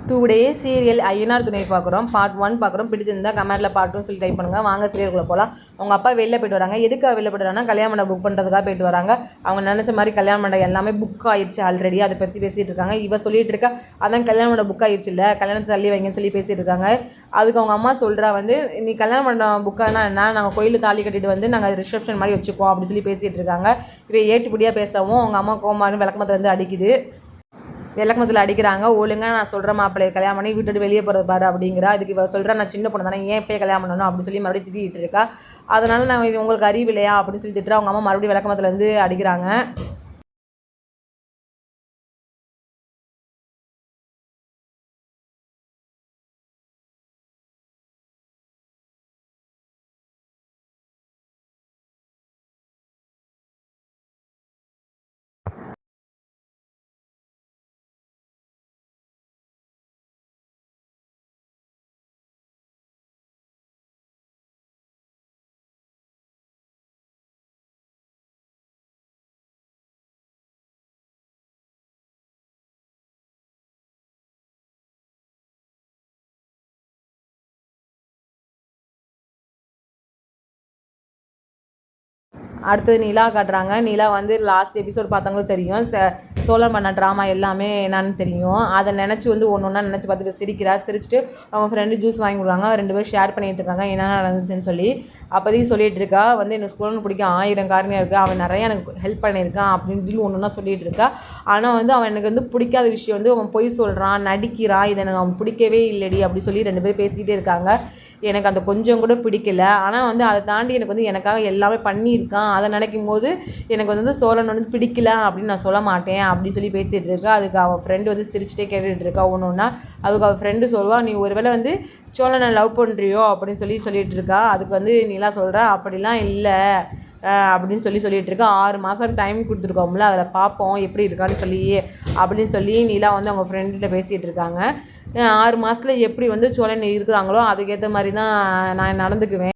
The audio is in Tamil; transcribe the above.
2 days சீரியல் ஐயனார் துணை பார்க்குறோம். பார்ட் 1 பார்க்குறோம். பிடிச்சிருந்தா கமெண்ட்டில் பார்ட் 2 சொல்லி டைப் பண்ணுங்கள். வாங்க சீரியலுக்குள்ளே போகலாம். அவங்க அப்பா வெளில போய்ட்டு வராங்க. எதுக்காக வெளில போய்ட்டு வராங்கன்னா கல்யாண மண்டபம் புக் பண்ணுறதுக்காக போய்ட்டு வராங்க. அவங்க நினச்ச மாதிரி கல்யாண மண்டபம் எல்லாமே புக் ஆயிடுச்சு ஆல்ரெடி. அதை பற்றி பேசிகிட்டு இருக்காங்க. இவ சொல்லிட்டு இருக்கா அதான் கல்யாண மண்டபம் புக் ஆயிடுச்சு இல்லை, கல்யாணத்தை தள்ளி வைங்கன்னு சொல்லி பேசிகிட்டு இருக்காங்க. அதுக்கு அவங்க அம்மா சொல்கிறா நீ கல்யாண மண்டபம் புக் ஆனால் என்ன, நாங்கள் கோயிலில் தாலி கட்டிட்டு நாங்கள் ரிசப்ஷன் மாதிரி வச்சுக்குவோம் அப்படி சொல்லி பேசிகிட்டு இருக்காங்க. இவ ஏட்டுப்படியாக பேசவும் அவங்க அம்மா கோமானு விளக்கமத்தில் அடிக்குது. விளக்கமத்தில் அடிக்கிறாங்க. ஒழுங்காக நான் சொல்கிற மாப்பிள்ளையை கல்யாணம் பண்ணி வீட்டு வெளியே போகிறது பாரு அப்படிங்கிறா. அதுக்கு இவ சொல்கிறா நான் சின்ன பொண்ணு தானே, ஏன் இப்போ கல்யாணம் பண்ணணும் அப்படின்னு சொல்லி மறுபடியும் திட்டிகிட்டு இருக்கா. அதனால் நான் உங்களுக்கு அறிவு இல்லையா அப்படின்னு சொல்லி திட்டுறா. அவங்க அம்மா மறுபடியும் விளக்கமத்தில் அடிக்கிறாங்க. அடுத்தது நிலா காட்டுறாங்க. நிலா லாஸ்ட் எபிசோட் பார்த்தவங்களும் தெரியும். சோழன் பண்ண ட்ராமா எல்லாமே என்னன்னு தெரியும். அதை நினச்சி ஒன்று ஒன்றா நினச்சி பார்த்துட்டு சிரிச்சுட்டு அவங்க ஃப்ரெண்டு ஜூஸ் வாங்கி விடுவாங்க. 2 பேரும் ஷேர் பண்ணிகிட்டு இருக்காங்க என்ன நடந்துச்சுன்னு சொல்லி. அப்போதையும் சொல்லிகிட்டு இருக்கா எனக்கு சோழன் பிடிக்கும் 1000 காரணியாக இருக்குது, அவன் நிறையா எனக்கு ஹெல்ப் பண்ணியிருக்கான் அப்படின்னு சொல்லி ஒன்று ஒன்றா சொல்லிகிட்டு இருக்கா. ஆனால் அவன் எனக்கு பிடிக்காத விஷயம் அவன் பொய் சொல்கிறான், நடிக்கிறான், இதை எனக்கு அவன் பிடிக்கவே இல்லடி அப்படி சொல்லி 2 பேரும் பேசிக்கிட்டே இருக்காங்க. எனக்கு அந்த கொஞ்சம் கூட பிடிக்கல. ஆனால் அதை தாண்டி எனக்கு எனக்காக எல்லாமே பண்ணியிருக்கான். அதை நினைக்கும் போது எனக்கு சோழன் பிடிக்கல அப்படின்னு நான் சொல்ல மாட்டேன் அப்படி சொல்லி பேசிகிட்டு இருக்கா. அதுக்கு அவள் ஃப்ரெண்டு சிரிச்சுட்டே கேட்டுகிட்டு இருக்கா ஒன்று ஒன்றா. அதுக்கு அவள் ஃப்ரெண்டு சொல்வா நீ ஒருவேளை சோழனை லவ் பண்ணுறியோ அப்படின்னு சொல்லிட்டு இருக்கா. அதுக்கு நிலா சொல்கிறா அப்படிலாம் இல்லை அப்படின்னு சொல்லிட்டு இருக்கா. 6 மாதம் டைம் கொடுத்துருக்கோம்ல, அதில் பார்ப்போம் எப்படி இருக்கான்னு அப்படின்னு சொல்லி நிலா அவங்க ஃப்ரெண்ட்கிட்ட பேசிகிட்டு இருக்காங்க. 6 மாதத்தில் எப்படி சோழன் இருக்கிறாங்களோ அதுக்கேற்ற மாதிரி தான் நான் நடந்துக்குவேன்.